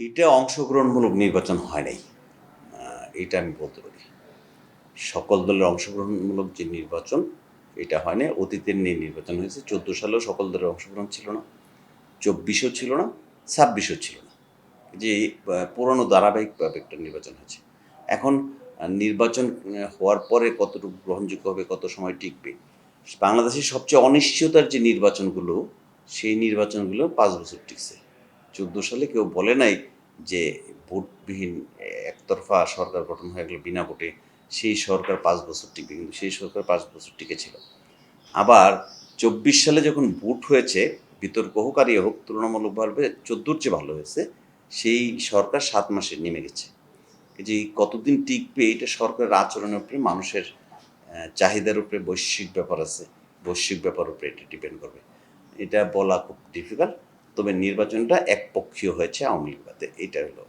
এটা অংশগ্রহণমূলক নির্বাচন হয় নাই। এটা আমি বলতে পারি। সকল দলের অংশগ্রহণমূলক যে নির্বাচন, এটা হয় নাই। অতীতের নির্বাচন হয়েছে। 14 সালেও সকল দলের অংশগ্রহণ ছিল না, 24-ও ছিল না, 26-ও ছিল না। যে পুরনো ধারাবাহিকভাবে একটা নির্বাচন হয়েছে। এখন নির্বাচন হওয়ার পরে কতটুকু গ্রহণযোগ্য হবে, কত সময় টিকবে। বাংলাদেশের সবচেয়ে অনিশ্চয়তার যে নির্বাচনগুলো, সেই নির্বাচনগুলো 5 বছর টিকছে। 14 সালে কেউ বলে নাই যে ভোটবিহীন একতরফা সরকার গঠন হয়ে গেল বিনা ভোটে, সেই সরকার 5 বছর টিকবে, কিন্তু সেই সরকার 5 বছর টিকেছিল। আবার 24 সালে যখন ভোট হয়েছে, বিতর্ক হোক আর হোক, তুলনামূলকভাবে 14-র চেয়ে ভালো হয়েছে, সেই সরকার 7 মাসে নেমে গেছে। যে কতদিন টিকবে এটা সরকারের আচরণের উপরে, মানুষের চাহিদার উপরে, বৈশ্বিক ব্যাপার আছে, বৈশ্বিক ব্যাপারের উপরে এটা ডিপেন্ড করবে। এটা বলা খুব ডিফিকাল্ট। তবে নির্বাচনটা একপক্ষীয় হয়েছে আওয়ামী লীগ বাদে, এটা হলো